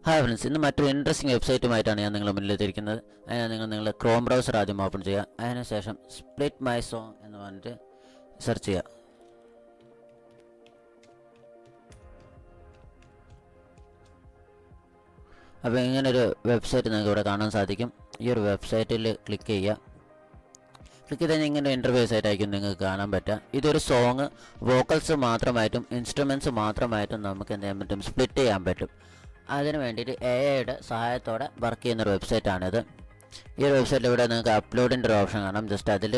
Hi friends, ഇന്ന് മറ്റൊരു interesting വെബ്സൈറ്റുമായിട്ടാണ് ഞാൻ നിങ്ങളുടെ മുന്നിലെത്തിയിരിക്കുന്നത്. അതിന് നിങ്ങളുടെ ക്രോം ബ്രൗസർ ആദ്യം ഓപ്പൺ ചെയ്യുക. അതിനുശേഷം സ്പ്ലിറ്റ് മൈ സോങ് എന്ന് പറഞ്ഞിട്ട് സെർച്ച് ചെയ്യുക. അപ്പോൾ ഇങ്ങനൊരു വെബ്സൈറ്റ് നിങ്ങൾക്ക് ഇവിടെ കാണാൻ സാധിക്കും. ഈ ഒരു വെബ്സൈറ്റിൽ ക്ലിക്ക് ചെയ്യുക. ക്ലിക്ക് ചെയ്ത് കഴിഞ്ഞാൽ ഇങ്ങനെ ഇൻ്റർഫേസ് ആയിട്ടായിരിക്കും നിങ്ങൾക്ക് കാണാൻ പറ്റുക. ഇതൊരു സോങ് വോക്കൽസ് മാത്രമായിട്ടും ഇൻസ്ട്രുമെൻറ്റ്സ് മാത്രമായിട്ടും നമുക്ക് എന്ത് ചെയ്യാൻ പറ്റും, സ്പ്ലിറ്റ് ചെയ്യാൻ പറ്റും. അതിന് വേണ്ടിയിട്ട് AI സഹായത്തോടെ വർക്ക് ചെയ്യുന്നൊരു വെബ്സൈറ്റാണിത്. ഈ ഒരു വെബ്സൈറ്റിൽ ഇവിടെ നിങ്ങൾക്ക് അപ്ലോഡിൻ്റെ ഒരു ഓപ്ഷൻ കാണാം. ജസ്റ്റ് അതിൽ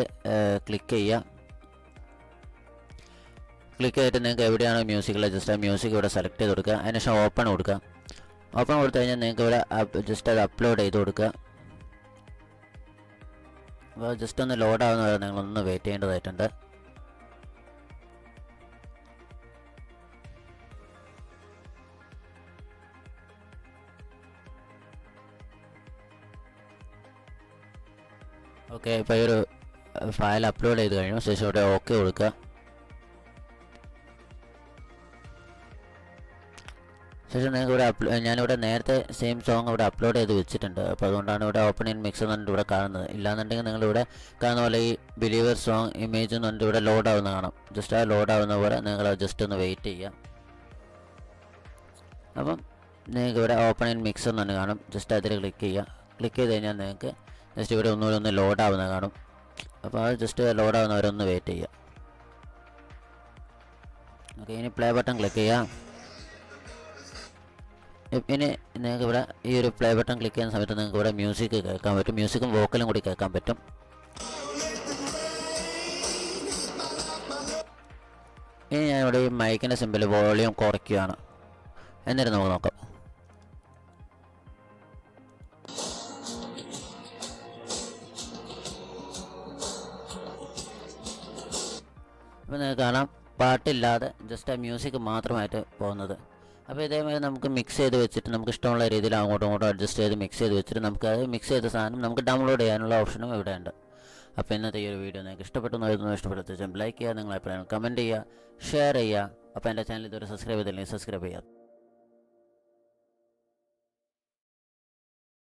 ക്ലിക്ക് ചെയ്യുക. ക്ലിക്ക് ചെയ്തിട്ട് നിങ്ങൾക്ക് എവിടെയാണോ മ്യൂസിക്കുള്ളത് ജസ്റ്റ് ആ മ്യൂസിക് ഇവിടെ സെലക്ട് ചെയ്ത് കൊടുക്കുക. അതിനുശേഷം ഓപ്പൺ കൊടുക്കുക. ഓപ്പൺ കൊടുത്തു കഴിഞ്ഞാൽ നിങ്ങൾക്ക് ഇവിടെ ജസ്റ്റ് അത് അപ്ലോഡ് ചെയ്ത് കൊടുക്കുക. അപ്പോൾ ജസ്റ്റ് ഒന്ന് ലോഡ് ആവുന്ന വരെ നിങ്ങളൊന്ന് വെയിറ്റ് ചെയ്യേണ്ടതായിട്ടുണ്ട്. ഓക്കെ, ഇപ്പോൾ ഈ ഒരു ഫയൽ അപ്ലോഡ് ചെയ്ത് കഴിഞ്ഞു. ശേഷം ഇവിടെ ഓക്കെ കൊടുക്കുക. ശേഷം നിങ്ങൾക്ക് ഇവിടെ ഞാനിവിടെ നേരത്തെ സെയിം സോങ് ഇവിടെ അപ്ലോഡ് ചെയ്ത് വെച്ചിട്ടുണ്ട്. അപ്പോൾ അതുകൊണ്ടാണ് ഇവിടെ ഓപ്പൺ ഇൻ മിക്സ് എന്ന് പറഞ്ഞിട്ട് ഇവിടെ കാണുന്നത്. ഇല്ലാന്നുണ്ടെങ്കിൽ നിങ്ങളിവിടെ കാണുന്ന പോലെ ഈ ബിലീവർ സോങ് ഇമേജ് എന്ന് പറഞ്ഞിട്ട് ഇവിടെ ലോഡ് ആവുന്ന കാണാം. ജസ്റ്റ് ആ ലോഡ് ആവുന്ന പോലെ നിങ്ങൾ ജസ്റ്റ് ഒന്ന് വെയിറ്റ് ചെയ്യുക. അപ്പം നിങ്ങൾക്ക് ഇവിടെ ഓപ്പൺ ഇൻ മിക്സ് എന്ന് തന്നെ കാണും. ജസ്റ്റ് അതിൽ ക്ലിക്ക് ചെയ്യുക. ക്ലിക്ക് ചെയ്ത് കഴിഞ്ഞാൽ നിങ്ങൾക്ക് ജസ്റ്റ് ഇവിടെ ഒന്നുകൂടി ലോഡ് ആവുന്ന കാണും. അപ്പോൾ അത് ജസ്റ്റ് ലോഡ് ആവുന്നവരെ ഒന്ന് വെയിറ്റ് ചെയ്യുക. ഓക്കെ, ഇനി പ്ലേ ബട്ടൺ ക്ലിക്ക് ചെയ്യുക. ഇനി നിങ്ങൾക്ക് ഇവിടെ ഈ ഒരു പ്ലേ ബട്ടൺ ക്ലിക്ക് ചെയ്യുന്ന സമയത്ത് നിങ്ങൾക്ക് ഇവിടെ മ്യൂസിക് കേൾക്കാൻ പറ്റും. മ്യൂസിക്കും വോക്കലും കൂടി കേൾക്കാൻ പറ്റും. ഇനി ഞാനിവിടെ ഈ മൈക്കിൻ്റെ സിമ്പിൾ വോളിയം കുറയ്ക്കുകയാണ്. എന്നിട്ട് നമുക്ക് നോക്കാം. അപ്പോൾ നിങ്ങൾക്ക് കാണാം പാട്ടില്ലാതെ ജസ്റ്റ് ആ മ്യൂസിക് മാത്രമായിട്ട് പോകുന്നത്. അപ്പോൾ ഇതേമാതിരി നമുക്ക് മിക്സ് ചെയ്ത് വെച്ചിട്ട് നമുക്ക് ഇഷ്ടമുള്ള രീതിയിൽ അങ്ങോട്ടും ഇങ്ങോട്ടും അഡ്ജസ്റ്റ് ചെയ്ത് മിക്സ് ചെയ്ത് വെച്ചിട്ട് നമുക്ക് അത് മിക്സ് ചെയ്ത സാധനം നമുക്ക് ഡൗൺലോഡ് ചെയ്യാനുള്ള ഓപ്ഷനും ഇവിടെ ഉണ്ട്. അപ്പോൾ ഇന്നത്തെ ഈ ഒരു വീഡിയോ നിങ്ങൾക്ക് ഇഷ്ടപ്പെട്ടു ലൈക്ക് ചെയ്യുക, നിങ്ങളെ അഭിപ്രായങ്ങൾ കമൻറ്റ് ചെയ്യുക, ഷെയർ ചെയ്യുക. അപ്പോൾ എൻ്റെ ചാനൽ ഇതുവരെ സബ്സ്ക്രൈബ് ചെയ്തില്ലെങ്കിൽ സബ്സ്ക്രൈബ് ചെയ്യുക.